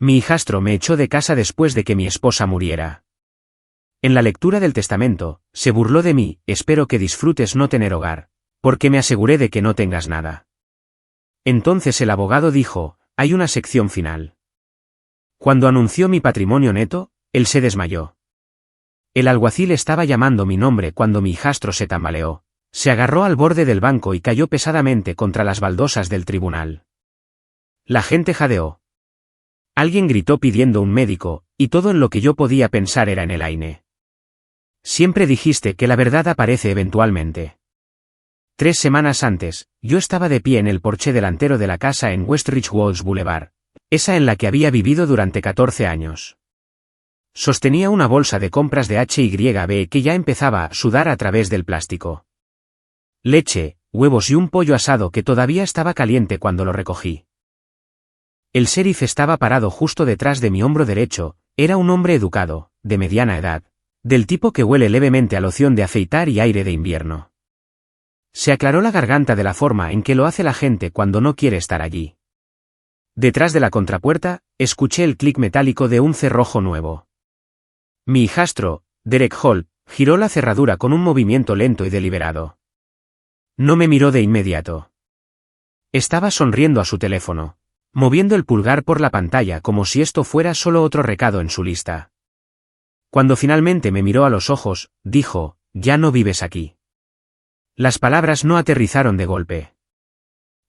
Mi hijastro me echó de casa después de que mi esposa muriera. En la lectura del testamento, se burló de mí, espero que disfrutes no tener hogar, porque me aseguré de que no tengas nada. Entonces el abogado dijo, hay una sección final. Cuando anunció mi patrimonio neto, él se desmayó. El alguacil estaba llamando mi nombre cuando mi hijastro se tambaleó, se agarró al borde del banco y cayó pesadamente contra las baldosas del tribunal. La gente jadeó. Alguien gritó pidiendo un médico, y todo en lo que yo podía pensar era en Elaine. Siempre dijiste que la verdad aparece eventualmente. 3 semanas antes, yo estaba de pie en el porche delantero de la casa en West Ridgewoods Boulevard, esa en la que había vivido durante 14 años. Sostenía una bolsa de compras de H&B que ya empezaba a sudar a través del plástico. Leche, huevos y un pollo asado que todavía estaba caliente cuando lo recogí. El sheriff estaba parado justo detrás de mi hombro derecho, era un hombre educado, de mediana edad, del tipo que huele levemente a loción de afeitar y aire de invierno. Se aclaró la garganta de la forma en que lo hace la gente cuando no quiere estar allí. Detrás de la contrapuerta, escuché el clic metálico de un cerrojo nuevo. Mi hijastro, Derek Hall, giró la cerradura con un movimiento lento y deliberado. No me miró de inmediato. Estaba sonriendo a su teléfono, moviendo el pulgar por la pantalla como si esto fuera solo otro recado en su lista. Cuando finalmente me miró a los ojos, dijo, «Ya no vives aquí». Las palabras no aterrizaron de golpe.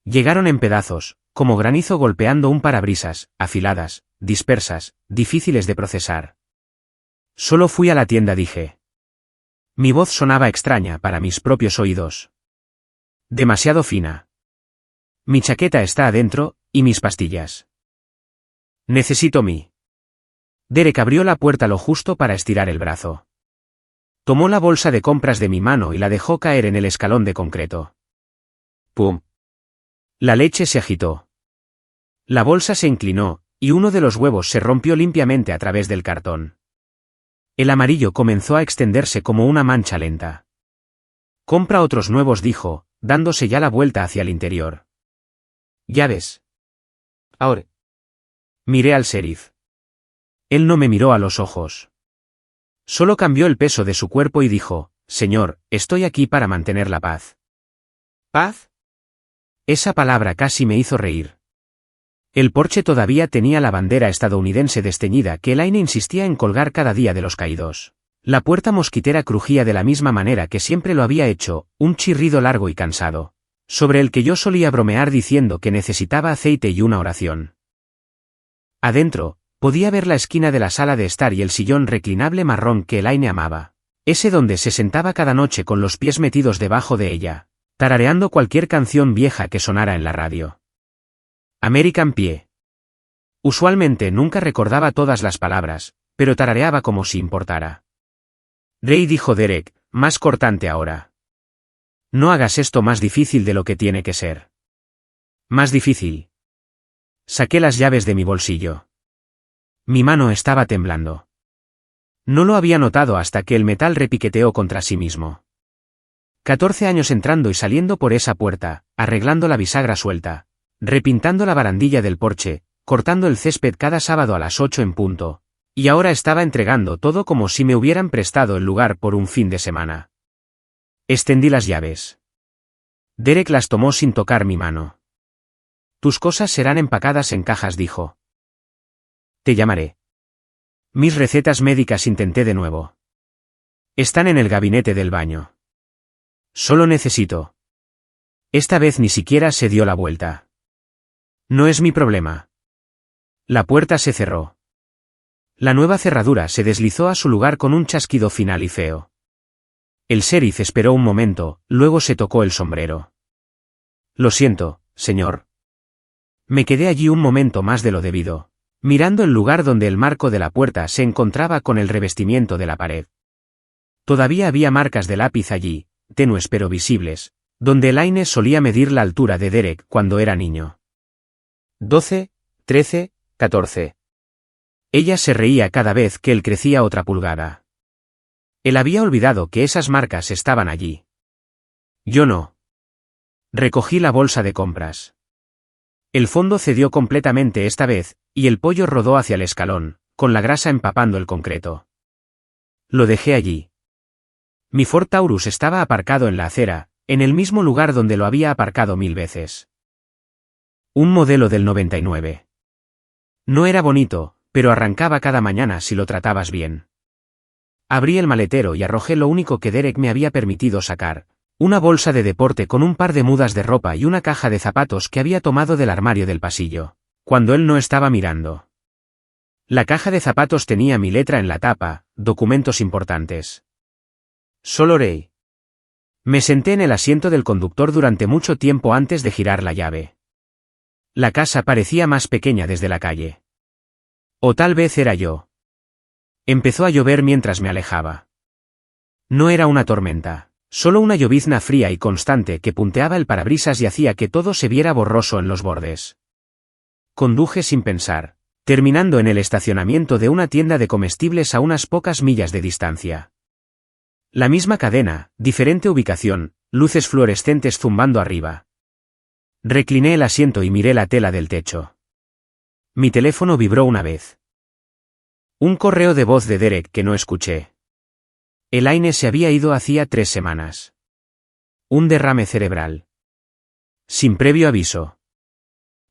Llegaron en pedazos, como granizo golpeando un parabrisas, afiladas, dispersas, difíciles de procesar. Solo fui a la tienda, dije. Mi voz sonaba extraña para mis propios oídos. Demasiado fina. Mi chaqueta está adentro, y mis pastillas. Necesito mi. Derek abrió la puerta lo justo para estirar el brazo. Tomó la bolsa de compras de mi mano y la dejó caer en el escalón de concreto. ¡Pum! La leche se agitó. La bolsa se inclinó, y uno de los huevos se rompió limpiamente a través del cartón. El amarillo comenzó a extenderse como una mancha lenta. Compra otros nuevos, dijo, dándose ya la vuelta hacia el interior. Ya ves. Ahora. Miré al sheriff. Él no me miró a los ojos. Solo cambió el peso de su cuerpo y dijo, «Señor, estoy aquí para mantener la paz». ¿Paz? Esa palabra casi me hizo reír. El porche todavía tenía la bandera estadounidense desteñida que Elaine insistía en colgar cada día de los caídos. La puerta mosquitera crujía de la misma manera que siempre lo había hecho, un chirrido largo y cansado, sobre el que yo solía bromear diciendo que necesitaba aceite y una oración. Adentro, podía ver la esquina de la sala de estar y el sillón reclinable marrón que Elaine amaba, ese donde se sentaba cada noche con los pies metidos debajo de ella, tarareando cualquier canción vieja que sonara en la radio. American Pie. Usualmente nunca recordaba todas las palabras, pero tarareaba como si importara. Ray, dijo Derek, más cortante ahora. No hagas esto más difícil de lo que tiene que ser. Más difícil. Saqué las llaves de mi bolsillo. Mi mano estaba temblando. No lo había notado hasta que el metal repiqueteó contra sí mismo. 14 años entrando y saliendo por esa puerta, arreglando la bisagra suelta, repintando la barandilla del porche, cortando el césped cada sábado a las 8 en punto, y ahora estaba entregando todo como si me hubieran prestado el lugar por un fin de semana. Extendí las llaves. Derek las tomó sin tocar mi mano. Tus cosas serán empacadas en cajas, dijo. Te llamaré. Mis recetas médicas, intenté de nuevo. Están en el gabinete del baño. Solo necesito. Esta vez ni siquiera se dio la vuelta. No es mi problema. La puerta se cerró. La nueva cerradura se deslizó a su lugar con un chasquido final y feo. El sheriff esperó un momento, luego se tocó el sombrero. Lo siento, señor. Me quedé allí un momento más de lo debido, mirando el lugar donde el marco de la puerta se encontraba con el revestimiento de la pared. Todavía había marcas de lápiz allí, tenues pero visibles, donde Elaine solía medir la altura de Derek cuando era niño. 12, 13, 14. Ella se reía cada vez que él crecía otra pulgada. Él había olvidado que esas marcas estaban allí. Yo no. Recogí la bolsa de compras. El fondo cedió completamente esta vez, y el pollo rodó hacia el escalón, con la grasa empapando el concreto. Lo dejé allí. Mi Ford Taurus estaba aparcado en la acera, en el mismo lugar donde lo había aparcado 1000 veces. Un modelo del 99. No era bonito, pero arrancaba cada mañana si lo tratabas bien. Abrí el maletero y arrojé lo único que Derek me había permitido sacar, una bolsa de deporte con un par de mudas de ropa y una caja de zapatos que había tomado del armario del pasillo, cuando él no estaba mirando. La caja de zapatos tenía mi letra en la tapa, documentos importantes. Solo oré. Me senté en el asiento del conductor durante mucho tiempo antes de girar la llave. La casa parecía más pequeña desde la calle. O tal vez era yo. Empezó a llover mientras me alejaba. No era una tormenta, solo una llovizna fría y constante que punteaba el parabrisas y hacía que todo se viera borroso en los bordes. Conduje sin pensar, terminando en el estacionamiento de una tienda de comestibles a unas pocas millas de distancia. La misma cadena, diferente ubicación, luces fluorescentes zumbando arriba. Recliné el asiento y miré la tela del techo. Mi teléfono vibró una vez. Un correo de voz de Derek que no escuché. Elaine se había ido hacía 3 semanas. Un derrame cerebral. Sin previo aviso.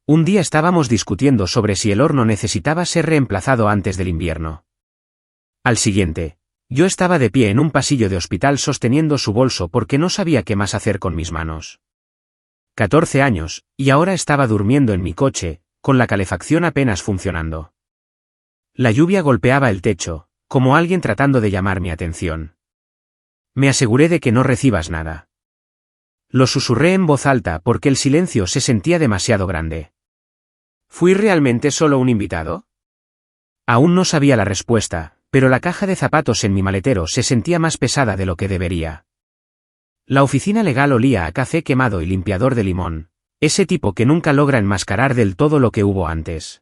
Un día estábamos discutiendo sobre si el horno necesitaba ser reemplazado antes del invierno. Al siguiente, yo estaba de pie en un pasillo de hospital sosteniendo su bolso porque no sabía qué más hacer con mis manos. 14 años, y ahora estaba durmiendo en mi coche, con la calefacción apenas funcionando. La lluvia golpeaba el techo, como alguien tratando de llamar mi atención. Me aseguré de que no recibas nada. Lo susurré en voz alta porque el silencio se sentía demasiado grande. ¿Fui realmente solo un invitado? Aún no sabía la respuesta, pero la caja de zapatos en mi maletero se sentía más pesada de lo que debería. La oficina legal olía a café quemado y limpiador de limón, ese tipo que nunca logra enmascarar del todo lo que hubo antes.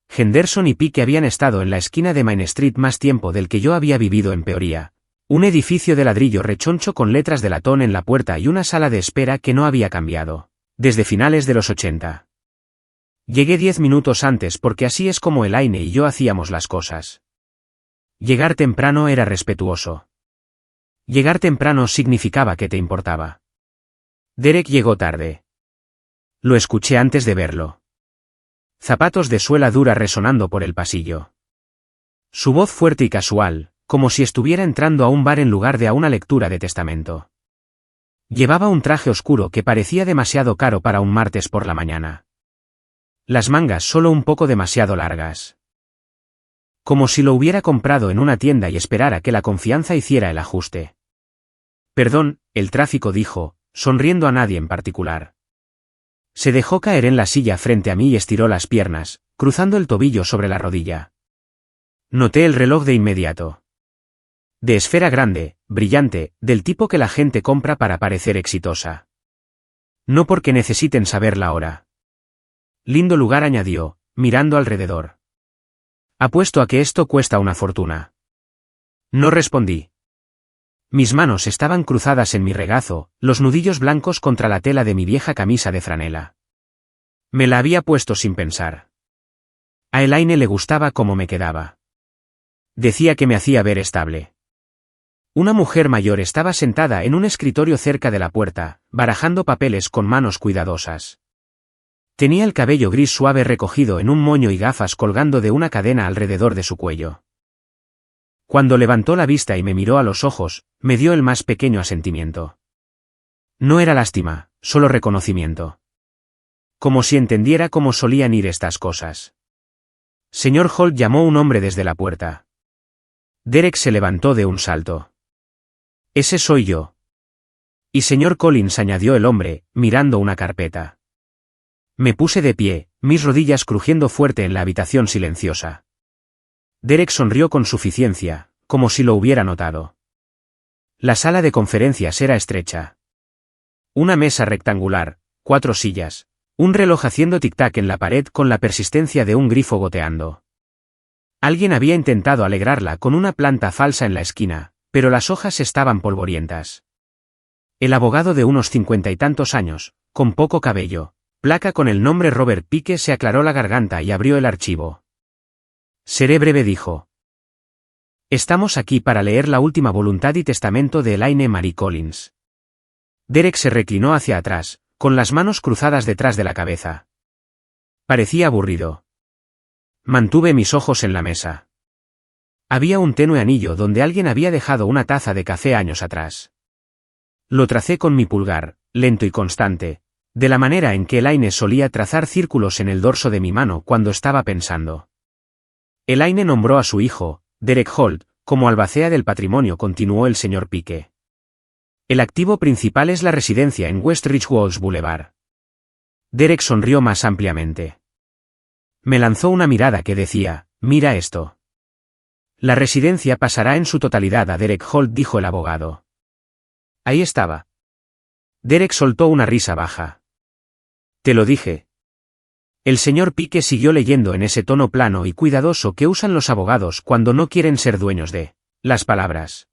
Henderson y Pique habían estado en la esquina de Main Street más tiempo del que yo había vivido en Peoria, un edificio de ladrillo rechoncho con letras de latón en la puerta y una sala de espera que no había cambiado, desde finales de los 80. Llegué 10 minutos antes porque así es como Elaine y yo hacíamos las cosas. Llegar temprano era respetuoso. Llegar temprano significaba que te importaba. Derek llegó tarde. Lo escuché antes de verlo. Zapatos de suela dura resonando por el pasillo. Su voz fuerte y casual, como si estuviera entrando a un bar en lugar de a una lectura de testamento. Llevaba un traje oscuro que parecía demasiado caro para un martes por la mañana. Las mangas solo un poco demasiado largas. Como si lo hubiera comprado en una tienda y esperara que la confianza hiciera el ajuste. Perdón, el tráfico dijo, sonriendo a nadie en particular. Se dejó caer en la silla frente a mí y estiró las piernas, cruzando el tobillo sobre la rodilla. Noté el reloj de inmediato. De esfera grande, brillante, del tipo que la gente compra para parecer exitosa. No porque necesiten saber la hora. Lindo lugar, añadió, mirando alrededor. Apuesto a que esto cuesta una fortuna. No respondí. Mis manos estaban cruzadas en mi regazo, los nudillos blancos contra la tela de mi vieja camisa de franela. Me la había puesto sin pensar. A Elaine le gustaba cómo me quedaba. Decía que me hacía ver estable. Una mujer mayor estaba sentada en un escritorio cerca de la puerta, barajando papeles con manos cuidadosas. Tenía el cabello gris suave recogido en un moño y gafas colgando de una cadena alrededor de su cuello. Cuando levantó la vista y me miró a los ojos, me dio el más pequeño asentimiento. No era lástima, solo reconocimiento. Como si entendiera cómo solían ir estas cosas. Señor Holt, llamó un hombre desde la puerta. Derek se levantó de un salto. Ese soy yo. Y señor Collins, añadió el hombre, mirando una carpeta. Me puse de pie, mis rodillas crujiendo fuerte en la habitación silenciosa. Derek sonrió con suficiencia, como si lo hubiera notado. La sala de conferencias era estrecha. Una mesa rectangular, 4 sillas, un reloj haciendo tic-tac en la pared con la persistencia de un grifo goteando. Alguien había intentado alegrarla con una planta falsa en la esquina, pero las hojas estaban polvorientas. El abogado de unos 50 y tantos años, con poco cabello, Placa con el nombre Robert Pike. Se aclaró la garganta y abrió el archivo. Seré breve, dijo. Estamos aquí para leer la última voluntad y testamento de Elaine Marie Collins. Derek se reclinó hacia atrás, con las manos cruzadas detrás de la cabeza. Parecía aburrido. Mantuve mis ojos en la mesa. Había un tenue anillo donde alguien había dejado una taza de café años atrás. Lo tracé con mi pulgar, lento y constante, de la manera en que Elaine solía trazar círculos en el dorso de mi mano cuando estaba pensando. Elaine nombró a su hijo, Derek Holt, como albacea del patrimonio, continuó el señor Pike. El activo principal es la residencia en West Ridgewoods Boulevard. Derek sonrió más ampliamente. Me lanzó una mirada que decía, mira esto. La residencia pasará en su totalidad a Derek Holt, dijo el abogado. Ahí estaba. Derek soltó una risa baja. Te lo dije. El señor Pike siguió leyendo en ese tono plano y cuidadoso que usan los abogados cuando no quieren ser dueños de las palabras.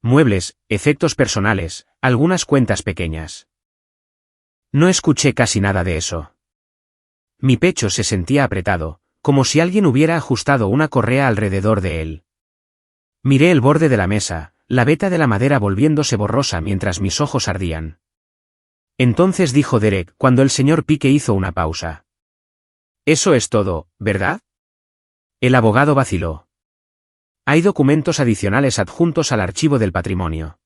Muebles, efectos personales, algunas cuentas pequeñas. No escuché casi nada de eso. Mi pecho se sentía apretado, como si alguien hubiera ajustado una correa alrededor de él. Miré el borde de la mesa, la veta de la madera volviéndose borrosa mientras mis ojos ardían. Entonces dijo Derek cuando el señor Pike hizo una pausa. Eso es todo, ¿verdad? El abogado vaciló. Hay documentos adicionales adjuntos al archivo del patrimonio.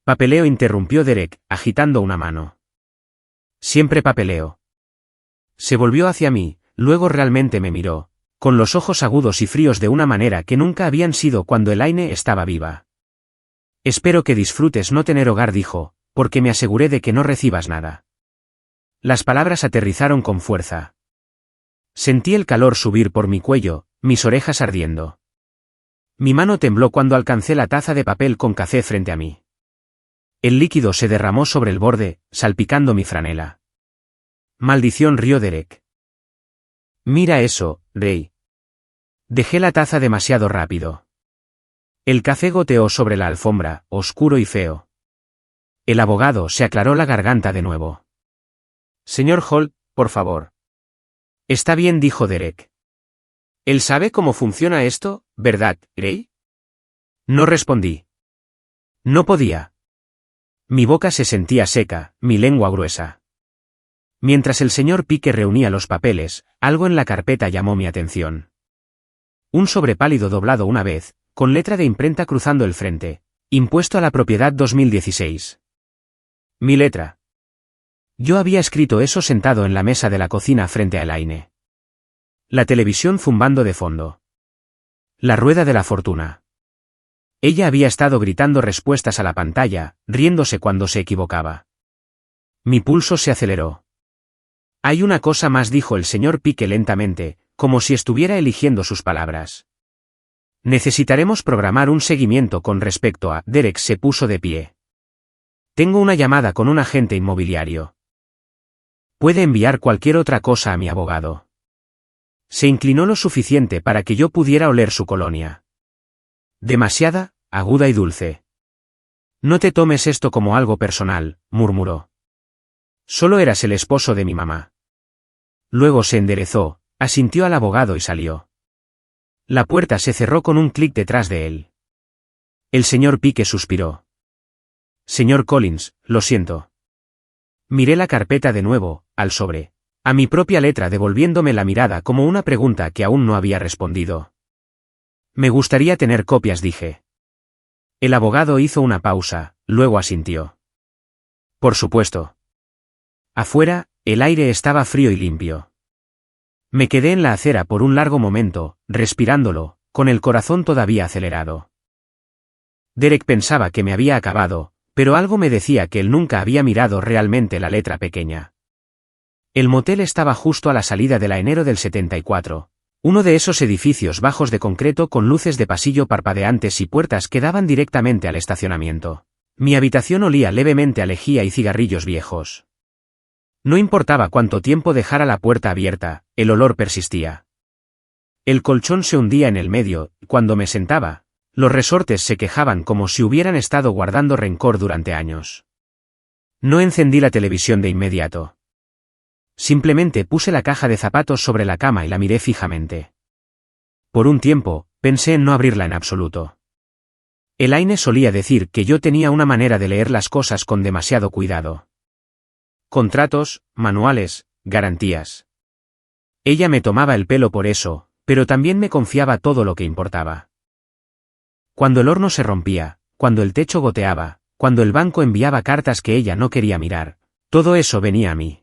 Papeleo, interrumpió Derek, agitando una mano. Siempre papeleo. Se volvió hacia mí, luego realmente me miró, con los ojos agudos y fríos de una manera que nunca habían sido cuando Elaine estaba viva. Espero que disfrutes no tener hogar, dijo, porque me aseguré de que no recibas nada. Las palabras aterrizaron con fuerza. Sentí el calor subir por mi cuello, mis orejas ardiendo. Mi mano tembló cuando alcancé la taza de papel con café frente a mí. El líquido se derramó sobre el borde, salpicando mi franela. Maldición, rió Derek. Mira eso, Ray. Dejé la taza demasiado rápido. El café goteó sobre la alfombra, oscuro y feo. El abogado se aclaró la garganta de nuevo. Señor Holt, por favor. Está bien, dijo Derek. Él sabe cómo funciona esto, ¿verdad, Ray? No respondí. No podía. Mi boca se sentía seca, mi lengua gruesa. Mientras el señor Pike reunía los papeles, algo en la carpeta llamó mi atención. Un sobre pálido doblado una vez, con letra de imprenta cruzando el frente. Impuesto a la propiedad 2016. Mi letra. Yo había escrito eso sentado en la mesa de la cocina frente a Elaine. La televisión zumbando de fondo. La rueda de la fortuna. Ella había estado gritando respuestas a la pantalla, riéndose cuando se equivocaba. Mi pulso se aceleró. Hay una cosa más, dijo el señor Pike lentamente, como si estuviera eligiendo sus palabras. Necesitaremos programar un seguimiento con respecto a... Derek se puso de pie. Tengo una llamada con un agente inmobiliario. Puede enviar cualquier otra cosa a mi abogado. Se inclinó lo suficiente para que yo pudiera oler su colonia. Demasiada, aguda y dulce. No te tomes esto como algo personal, murmuró. Solo eras el esposo de mi mamá. Luego se enderezó, asintió al abogado y salió. La puerta se cerró con un clic detrás de él. El señor Pike suspiró. Señor Collins, lo siento. Miré la carpeta de nuevo, al sobre, a mi propia letra, devolviéndome la mirada como una pregunta que aún no había respondido. Me gustaría tener copias, dije. El abogado hizo una pausa, luego asintió. Por supuesto. Afuera, el aire estaba frío y limpio. Me quedé en la acera por un largo momento, respirándolo, con el corazón todavía acelerado. Derek pensaba que me había acabado, pero algo me decía que él nunca había mirado realmente la letra pequeña. El motel estaba justo a la salida de la enero del 74, uno de esos edificios bajos de concreto con luces de pasillo parpadeantes y puertas que daban directamente al estacionamiento. Mi habitación olía levemente a lejía y cigarrillos viejos. No importaba cuánto tiempo dejara la puerta abierta, el olor persistía. El colchón se hundía en el medio, y cuando me sentaba, los resortes se quejaban como si hubieran estado guardando rencor durante años. No encendí la televisión de inmediato. Simplemente puse la caja de zapatos sobre la cama y la miré fijamente. Por un tiempo, pensé en no abrirla en absoluto. Elaine solía decir que yo tenía una manera de leer las cosas con demasiado cuidado. Contratos, manuales, garantías. Ella me tomaba el pelo por eso, pero también me confiaba todo lo que importaba. Cuando el horno se rompía, cuando el techo goteaba, cuando el banco enviaba cartas que ella no quería mirar, todo eso venía a mí.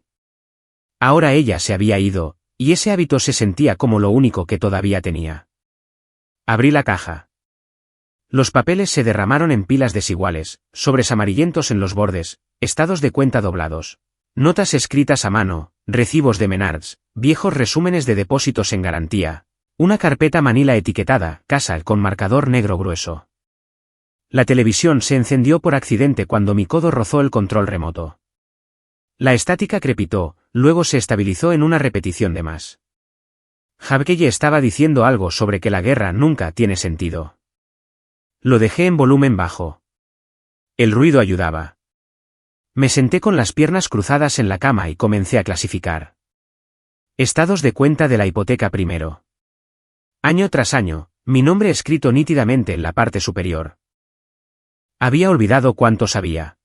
Ahora ella se había ido, y ese hábito se sentía como lo único que todavía tenía. Abrí la caja. Los papeles se derramaron en pilas desiguales, sobres amarillentos en los bordes, estados de cuenta doblados, notas escritas a mano, recibos de Menards, viejos resúmenes de depósitos en garantía, una carpeta manila etiquetada, casa con marcador negro grueso. La televisión se encendió por accidente cuando mi codo rozó el control remoto. La estática crepitó, luego se estabilizó en una repetición de más. Jabkeye estaba diciendo algo sobre que la guerra nunca tiene sentido. Lo dejé en volumen bajo. El ruido ayudaba. Me senté con las piernas cruzadas en la cama y comencé a clasificar. Estados de cuenta de la hipoteca primero. Año tras año, mi nombre escrito nítidamente en la parte superior. Había olvidado cuánto sabía.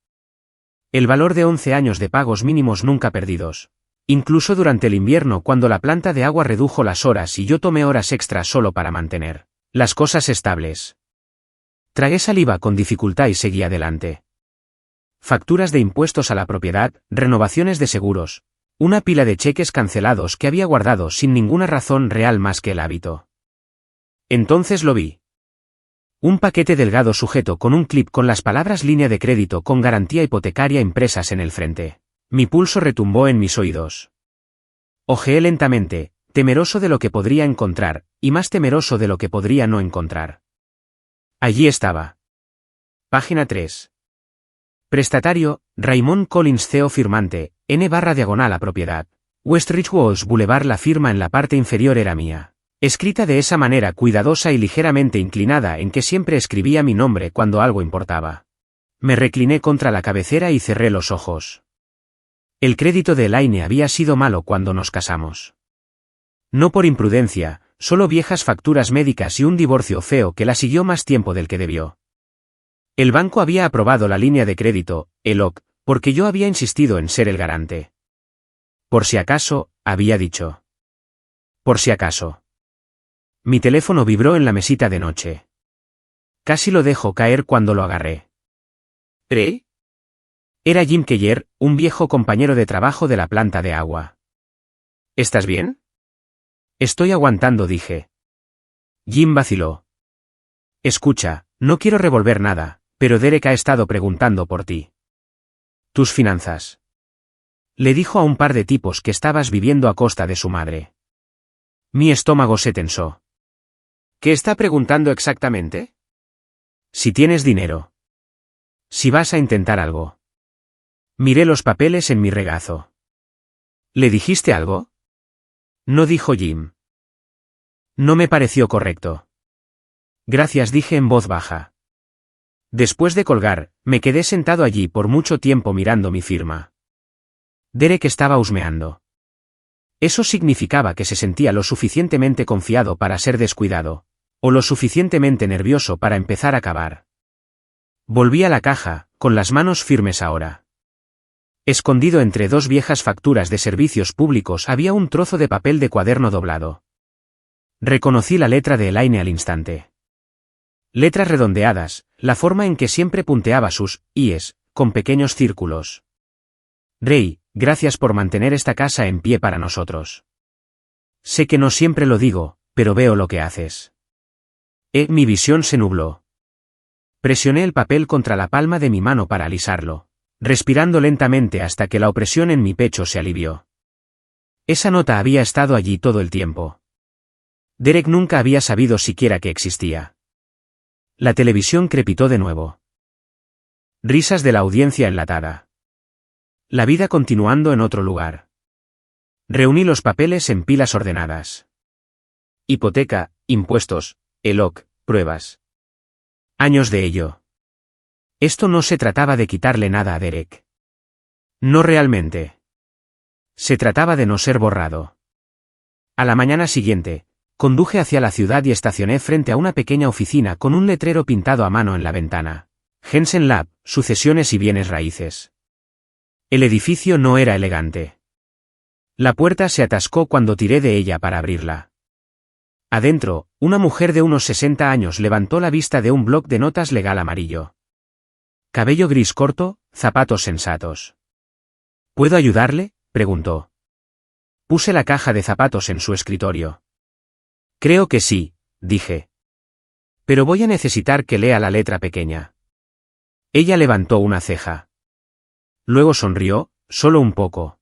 El valor de 11 años de pagos mínimos nunca perdidos. Incluso durante el invierno cuando la planta de agua redujo las horas y yo tomé horas extras solo para mantener las cosas estables. Tragué saliva con dificultad y seguí adelante. Facturas de impuestos a la propiedad, renovaciones de seguros, una pila de cheques cancelados que había guardado sin ninguna razón real más que el hábito. Entonces lo vi. Un paquete delgado sujeto con un clip con las palabras línea de crédito con garantía hipotecaria impresas en el frente. Mi pulso retumbó en mis oídos. Ojeé lentamente, temeroso de lo que podría encontrar, y más temeroso de lo que podría no encontrar. Allí estaba. Página 3. Prestatario, Raymond Collins CEO firmante, N/diagonal a propiedad. Westridge Walls Boulevard. La firma en la parte inferior era mía. Escrita de esa manera cuidadosa y ligeramente inclinada en que siempre escribía mi nombre cuando algo importaba. Me recliné contra la cabecera y cerré los ojos. El crédito de Elaine había sido malo cuando nos casamos. No por imprudencia, solo viejas facturas médicas y un divorcio feo que la siguió más tiempo del que debió. El banco había aprobado la línea de crédito, ELOC, porque yo había insistido en ser el garante. Por si acaso, había dicho. Por si acaso. Mi teléfono vibró en la mesita de noche. Casi lo dejo caer cuando lo agarré. ¿Eh? Era Jim Keller, un viejo compañero de trabajo de la planta de agua. ¿Estás bien? Estoy aguantando, dije. Jim vaciló. Escucha, no quiero revolver nada, pero Derek ha estado preguntando por ti. Tus finanzas. Le dijo a un par de tipos que estabas viviendo a costa de su madre. Mi estómago se tensó. ¿Qué está preguntando exactamente? Si tienes dinero. Si vas a intentar algo. Miré los papeles en mi regazo. ¿Le dijiste algo? No, dijo Jim. No me pareció correcto. Gracias, dije en voz baja. Después de colgar, me quedé sentado allí por mucho tiempo mirando mi firma. Derek estaba husmeando. Eso significaba que se sentía lo suficientemente confiado para ser descuidado, o lo suficientemente nervioso para empezar a cavar. Volví a la caja, con las manos firmes ahora. Escondido entre dos viejas facturas de servicios públicos había un trozo de papel de cuaderno doblado. Reconocí la letra de Elaine al instante. Letras redondeadas, la forma en que siempre punteaba sus i's, con pequeños círculos. Ray, gracias por mantener esta casa en pie para nosotros. Sé que no siempre lo digo, pero veo lo que haces. Mi visión se nubló. Presioné el papel contra la palma de mi mano para alisarlo, respirando lentamente hasta que la opresión en mi pecho se alivió. Esa nota había estado allí todo el tiempo. Derek nunca había sabido siquiera que existía. La televisión crepitó de nuevo. Risas de la audiencia enlatada. La vida continuando en otro lugar. Reuní los papeles en pilas ordenadas. Hipoteca, impuestos, ELOC, pruebas. Años de ello. Esto no se trataba de quitarle nada a Derek. No realmente. Se trataba de no ser borrado. A la mañana siguiente, conduje hacia la ciudad y estacioné frente a una pequeña oficina con un letrero pintado a mano en la ventana. Jensen Lab, sucesiones y bienes raíces. El edificio no era elegante. La puerta se atascó cuando tiré de ella para abrirla. Adentro, una mujer de unos 60 años levantó la vista de un bloc de notas legal amarillo. Cabello gris corto, zapatos sensatos. ¿Puedo ayudarle?, preguntó. Puse la caja de zapatos en su escritorio. Creo que sí, dije. Pero voy a necesitar que lea la letra pequeña. Ella levantó una ceja. Luego sonrió, solo un poco.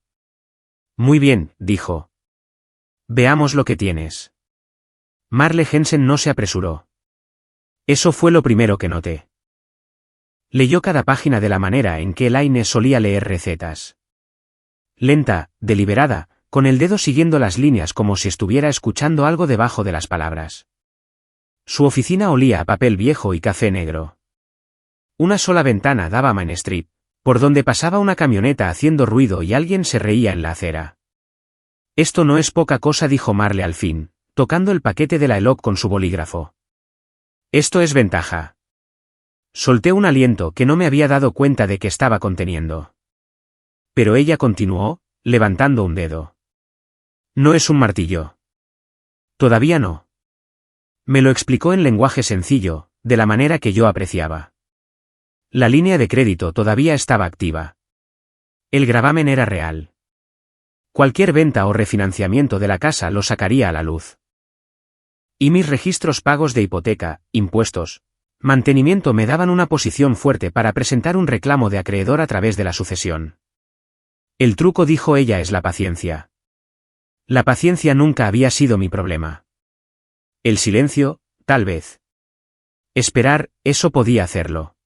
Muy bien, dijo. Veamos lo que tienes. Marle Jensen no se apresuró. Eso fue lo primero que noté. Leyó cada página de la manera en que Elaine solía leer recetas. Lenta, deliberada, con el dedo siguiendo las líneas como si estuviera escuchando algo debajo de las palabras. Su oficina olía a papel viejo y café negro. Una sola ventana daba a Main Street, por donde pasaba una camioneta haciendo ruido y alguien se reía en la acera. Esto no es poca cosa, dijo Marle al fin, tocando el paquete de la ELOC con su bolígrafo. Esto es ventaja. Solté un aliento que no me había dado cuenta de que estaba conteniendo. Pero ella continuó, levantando un dedo. No es un martillo. Todavía no. Me lo explicó en lenguaje sencillo, de la manera que yo apreciaba. La línea de crédito todavía estaba activa. El gravamen era real. Cualquier venta o refinanciamiento de la casa lo sacaría a la luz. Y mis registros pagos de hipoteca, impuestos, mantenimiento me daban una posición fuerte para presentar un reclamo de acreedor a través de la sucesión. El truco, dijo ella, es la paciencia. La paciencia nunca había sido mi problema. El silencio, tal vez. Esperar, eso podía hacerlo.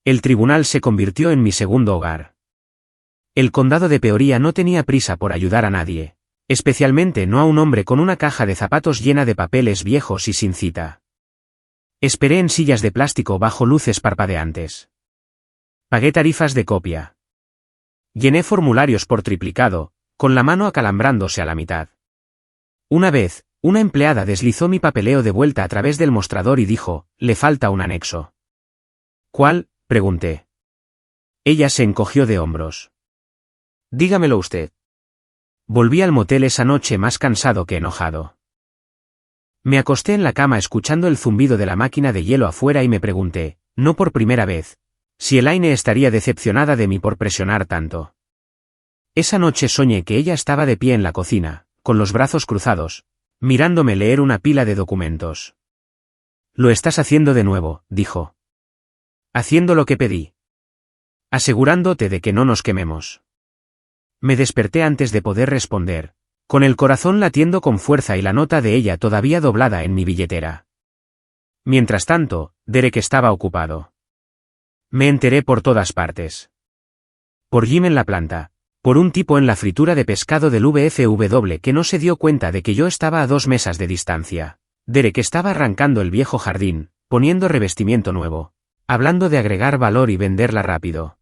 El tribunal se convirtió en mi segundo hogar. El condado de Peoria no tenía prisa por ayudar a nadie, especialmente no a un hombre con una caja de zapatos llena de papeles viejos y sin cita. Esperé en sillas de plástico bajo luces parpadeantes. Pagué tarifas de copia. Llené formularios por triplicado, con la mano acalambrándose a la mitad. Una vez, una empleada deslizó mi papeleo de vuelta a través del mostrador y dijo, «Le falta un anexo». «¿Cuál?», pregunté. Ella se encogió de hombros. «Dígamelo usted». Volví al motel esa noche más cansado que enojado. Me acosté en la cama escuchando el zumbido de la máquina de hielo afuera y me pregunté, no por primera vez, si Elaine estaría decepcionada de mí por presionar tanto. Esa noche soñé que ella estaba de pie en la cocina, con los brazos cruzados, mirándome leer una pila de documentos. «Lo estás haciendo de nuevo», dijo. «Haciendo lo que pedí. Asegurándote de que no nos quememos». Me desperté antes de poder responder, con el corazón latiendo con fuerza y la nota de ella todavía doblada en mi billetera. Mientras tanto, Derek estaba ocupado. Me enteré por todas partes. Por Jim en la planta, por un tipo en la fritura de pescado del VFW que no se dio cuenta de que yo estaba a 2 mesas de distancia. Derek estaba arrancando el viejo jardín, poniendo revestimiento nuevo, hablando de agregar valor y venderla rápido.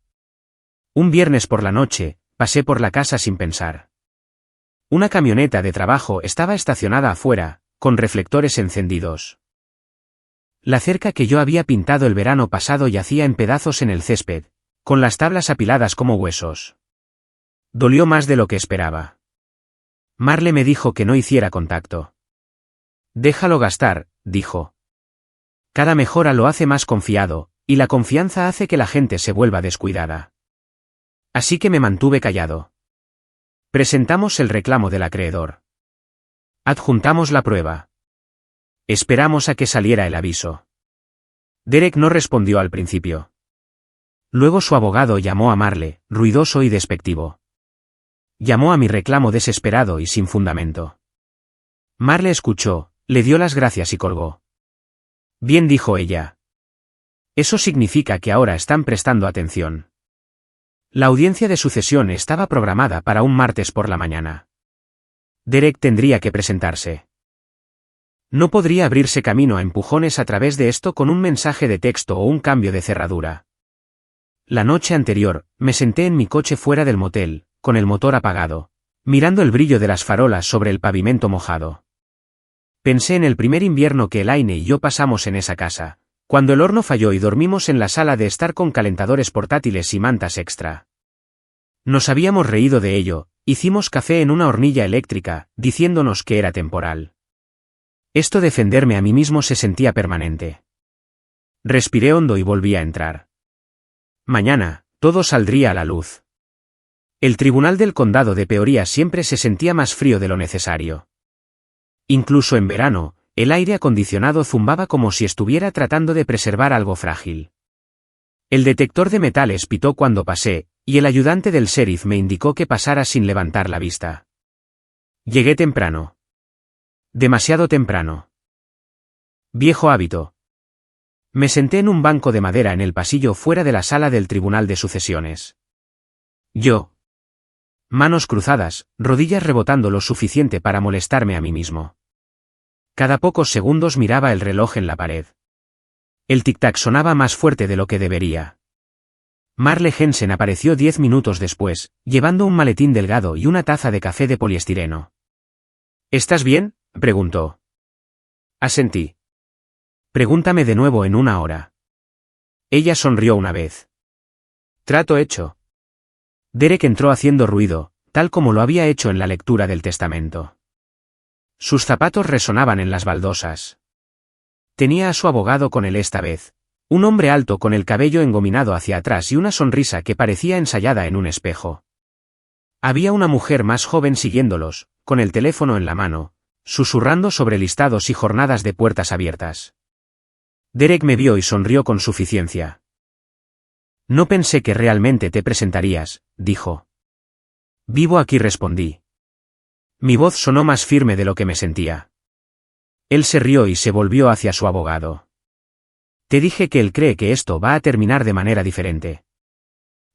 Un viernes por la noche, pasé por la casa sin pensar. Una camioneta de trabajo estaba estacionada afuera, con reflectores encendidos. La cerca que yo había pintado el verano pasado yacía en pedazos en el césped, con las tablas apiladas como huesos. Dolió más de lo que esperaba. Marle me dijo que no hiciera contacto. «Déjalo gastar», dijo. «Cada mejora lo hace más confiado, y la confianza hace que la gente se vuelva descuidada». Así que me mantuve callado. Presentamos el reclamo del acreedor. Adjuntamos la prueba. Esperamos a que saliera el aviso. Derek no respondió al principio. Luego su abogado llamó a Marle, ruidoso y despectivo. Llamó a mi reclamo desesperado y sin fundamento. Marle escuchó, le dio las gracias y colgó. «Bien», dijo ella. «Eso significa que ahora están prestando atención». La audiencia de sucesión estaba programada para un martes por la mañana. Derek tendría que presentarse. No podría abrirse camino a empujones a través de esto con un mensaje de texto o un cambio de cerradura. La noche anterior, me senté en mi coche fuera del motel, con el motor apagado, mirando el brillo de las farolas sobre el pavimento mojado. Pensé en el primer invierno que Elaine y yo pasamos en esa casa, cuando el horno falló y dormimos en la sala de estar con calentadores portátiles y mantas extra. Nos habíamos reído de ello, hicimos café en una hornilla eléctrica, diciéndonos que era temporal. Esto de defenderme a mí mismo se sentía permanente. Respiré hondo y volví a entrar. Mañana, todo saldría a la luz. El tribunal del condado de Peoria siempre se sentía más frío de lo necesario. Incluso en verano, el aire acondicionado zumbaba como si estuviera tratando de preservar algo frágil. El detector de metales pitó cuando pasé, y el ayudante del sheriff me indicó que pasara sin levantar la vista. Llegué temprano. Demasiado temprano. Viejo hábito. Me senté en un banco de madera en el pasillo fuera de la sala del Tribunal de Sucesiones. Yo. Manos cruzadas, rodillas rebotando lo suficiente para molestarme a mí mismo. Cada pocos segundos miraba el reloj en la pared. El tic-tac sonaba más fuerte de lo que debería. Marle Jensen apareció 10 minutos después, llevando un maletín delgado y una taza de café de poliestireno. ¿Estás bien?, preguntó. Asentí. Pregúntame de nuevo en una hora. Ella sonrió una vez. Trato hecho. Derek entró haciendo ruido, tal como lo había hecho en la lectura del testamento. Sus zapatos resonaban en las baldosas. Tenía a su abogado con él esta vez, un hombre alto con el cabello engominado hacia atrás y una sonrisa que parecía ensayada en un espejo. Había una mujer más joven siguiéndolos, con el teléfono en la mano, susurrando sobre listados y jornadas de puertas abiertas. Derek me vio y sonrió con suficiencia. No pensé que realmente te presentarías, dijo. Vivo aquí, respondí. Mi voz sonó más firme de lo que me sentía. Él se rió y se volvió hacia su abogado. Te dije que él cree que esto va a terminar de manera diferente.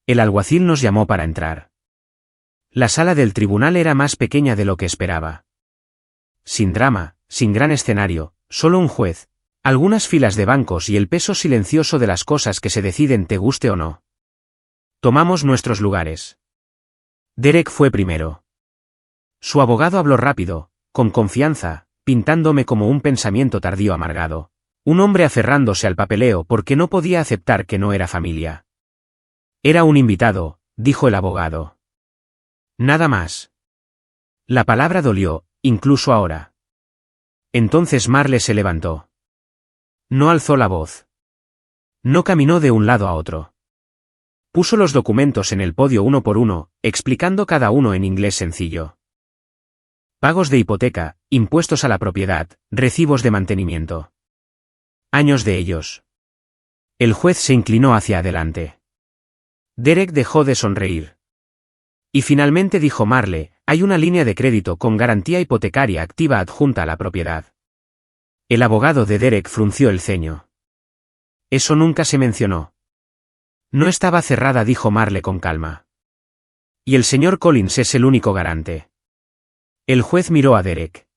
El alguacil nos llamó para entrar. La sala del tribunal era más pequeña de lo que esperaba. Sin drama, sin gran escenario, solo un juez, algunas filas de bancos y el peso silencioso de las cosas que se deciden te guste o no. Tomamos nuestros lugares. Derek fue primero. Su abogado habló rápido, con confianza, pintándome como un pensamiento tardío amargado, un hombre aferrándose al papeleo porque no podía aceptar que no era familia. Era un invitado, dijo el abogado. Nada más. La palabra dolió, incluso ahora. Entonces Marle se levantó. No alzó la voz. No caminó de un lado a otro. Puso los documentos en el podio uno por uno, explicando cada uno en inglés sencillo. Pagos de hipoteca, impuestos a la propiedad, recibos de mantenimiento. Años de ellos. El juez se inclinó hacia adelante. Derek dejó de sonreír. Y finalmente dijo Marle, hay una línea de crédito con garantía hipotecaria activa adjunta a la propiedad. El abogado de Derek frunció el ceño. Eso nunca se mencionó. No estaba cerrada, dijo Marle con calma. Y el señor Collins es el único garante. El juez miró a Derek.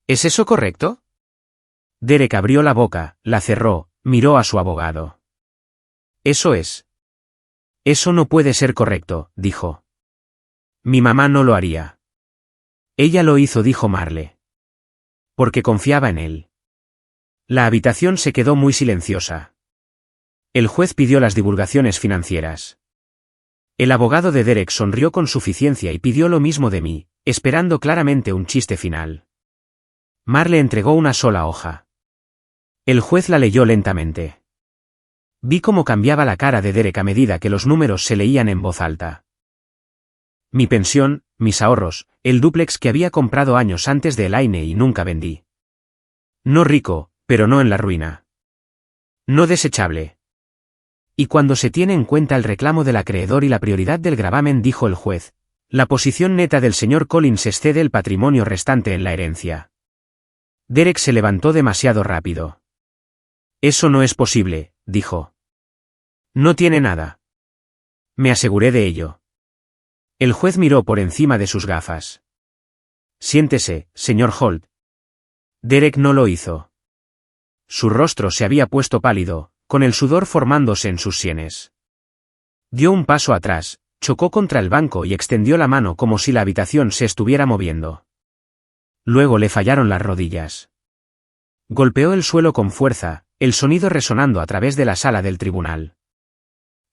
¿Es eso correcto? Derek abrió la boca, la cerró, miró a su abogado. Eso es. Eso no puede ser correcto, dijo. Mi mamá no lo haría. Ella lo hizo, dijo Marle. Porque confiaba en él. La habitación se quedó muy silenciosa. El juez pidió las divulgaciones financieras. El abogado de Derek sonrió con suficiencia y pidió lo mismo de mí, esperando claramente un chiste final. Marle entregó una sola hoja. El juez la leyó lentamente. Vi cómo cambiaba la cara de Derek a medida que los números se leían en voz alta. Mi pensión, mis ahorros, el dúplex que había comprado años antes de Elaine y nunca vendí. No rico, pero no en la ruina. No desechable. Y cuando se tiene en cuenta el reclamo del acreedor y la prioridad del gravamen, dijo el juez, la posición neta del señor Collins excede el patrimonio restante en la herencia. Derek se levantó demasiado rápido. Eso no es posible, dijo. No tiene nada. Me aseguré de ello. El juez miró por encima de sus gafas. Siéntese, señor Holt. Derek no lo hizo. Su rostro se había puesto pálido, con el sudor formándose en sus sienes. Dio un paso atrás, chocó contra el banco y extendió la mano como si la habitación se estuviera moviendo. Luego le fallaron las rodillas. Golpeó el suelo con fuerza, el sonido resonando a través de la sala del tribunal.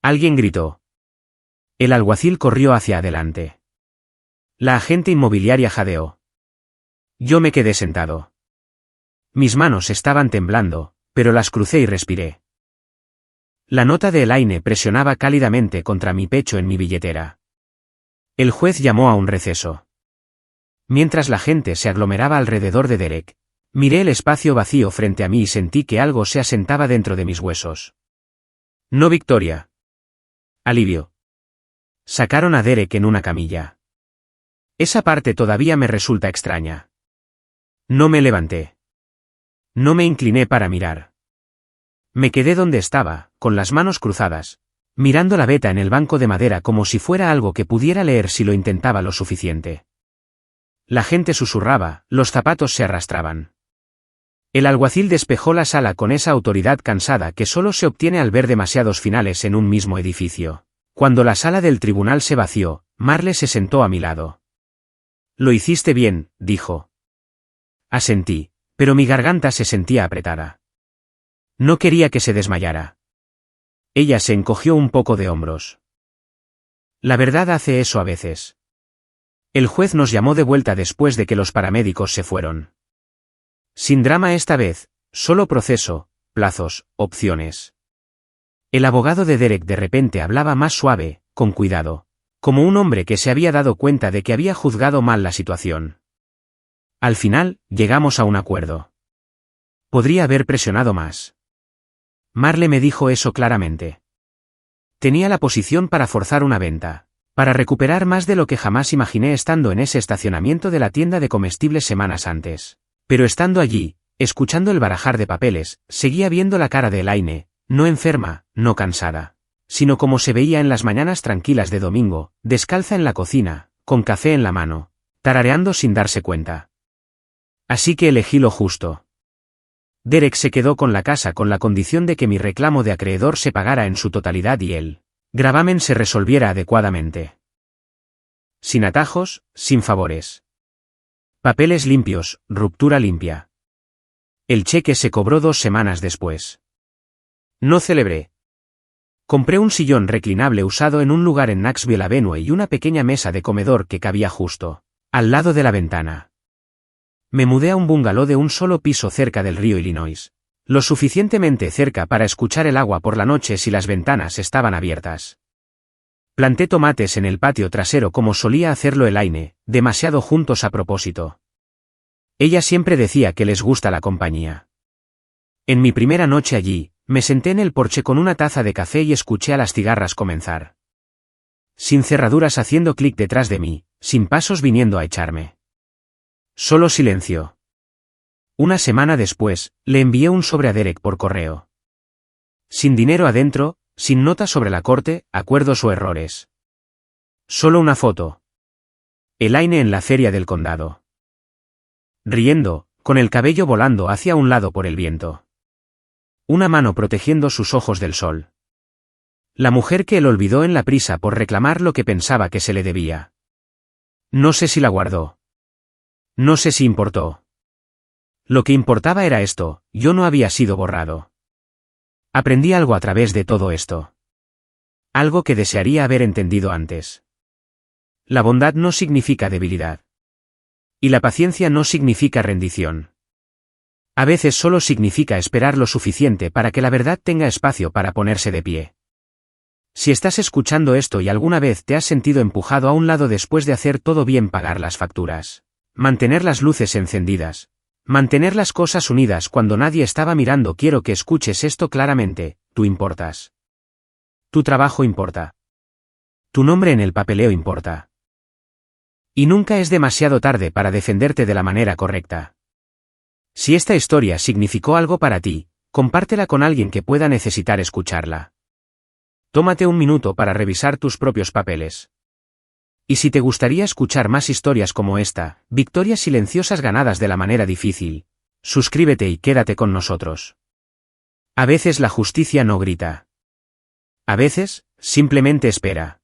Alguien gritó. El alguacil corrió hacia adelante. La agente inmobiliaria jadeó. Yo me quedé sentado. Mis manos estaban temblando, pero las crucé y respiré. La nota de Elaine presionaba cálidamente contra mi pecho en mi billetera. El juez llamó a un receso. Mientras la gente se aglomeraba alrededor de Derek, miré el espacio vacío frente a mí y sentí que algo se asentaba dentro de mis huesos. No victoria. Alivio. Sacaron a Derek en una camilla. Esa parte todavía me resulta extraña. No me levanté. No me incliné para mirar. Me quedé donde estaba, con las manos cruzadas, mirando la veta en el banco de madera como si fuera algo que pudiera leer si lo intentaba lo suficiente. La gente susurraba, los zapatos se arrastraban. El alguacil despejó la sala con esa autoridad cansada que solo se obtiene al ver demasiados finales en un mismo edificio. Cuando la sala del tribunal se vació, Marle se sentó a mi lado. Lo hiciste bien, dijo. Asentí, pero mi garganta se sentía apretada. No quería que se desmayara. Ella se encogió un poco de hombros. La verdad hace eso a veces. El juez nos llamó de vuelta después de que los paramédicos se fueron. Sin drama esta vez, solo proceso, plazos, opciones. El abogado de Derek de repente hablaba más suave, con cuidado, como un hombre que se había dado cuenta de que había juzgado mal la situación. Al final, llegamos a un acuerdo. Podría haber presionado más. Marle me dijo eso claramente. Tenía la posición para forzar una venta, para recuperar más de lo que jamás imaginé estando en ese estacionamiento de la tienda de comestibles semanas antes. Pero estando allí, escuchando el barajar de papeles, seguía viendo la cara de Elaine, no enferma, no cansada, sino como se veía en las mañanas tranquilas de domingo, descalza en la cocina, con café en la mano, tarareando sin darse cuenta. Así que elegí lo justo. Derek se quedó con la casa con la condición de que mi reclamo de acreedor se pagara en su totalidad y el gravamen se resolviera adecuadamente. Sin atajos, sin favores. Papeles limpios, ruptura limpia. El cheque se cobró 2 semanas después. No celebré. Compré un sillón reclinable usado en un lugar en Knoxville Avenue y una pequeña mesa de comedor que cabía justo al lado de la ventana. Me mudé a un bungalow de un solo piso cerca del río Illinois, lo suficientemente cerca para escuchar el agua por la noche si las ventanas estaban abiertas. Planté tomates en el patio trasero como solía hacerlo Elaine, demasiado juntos a propósito. Ella siempre decía que les gusta la compañía. En mi primera noche allí, me senté en el porche con una taza de café y escuché a las cigarras comenzar. Sin cerraduras haciendo clic detrás de mí, sin pasos viniendo a echarme. Solo silencio. Una semana después, le envié un sobre a Derek por correo. Sin dinero adentro, sin nota sobre la corte, acuerdos o errores. Solo una foto. Elaine en la feria del condado. Riendo, con el cabello volando hacia un lado por el viento. Una mano protegiendo sus ojos del sol. La mujer que él olvidó en la prisa por reclamar lo que pensaba que se le debía. No sé si la guardó. No sé si importó. Lo que importaba era esto, yo no había sido borrado. Aprendí algo a través de todo esto. Algo que desearía haber entendido antes. La bondad no significa debilidad. Y la paciencia no significa rendición. A veces solo significa esperar lo suficiente para que la verdad tenga espacio para ponerse de pie. Si estás escuchando esto y alguna vez te has sentido empujado a un lado después de hacer todo bien, pagar las facturas, mantener las luces encendidas, mantener las cosas unidas cuando nadie estaba mirando, quiero que escuches esto claramente, tú importas. Tu trabajo importa. Tu nombre en el papeleo importa. Y nunca es demasiado tarde para defenderte de la manera correcta. Si esta historia significó algo para ti, compártela con alguien que pueda necesitar escucharla. Tómate un minuto para revisar tus propios papeles. Y si te gustaría escuchar más historias como esta, victorias silenciosas ganadas de la manera difícil, suscríbete y quédate con nosotros. A veces la justicia no grita. A veces, simplemente espera.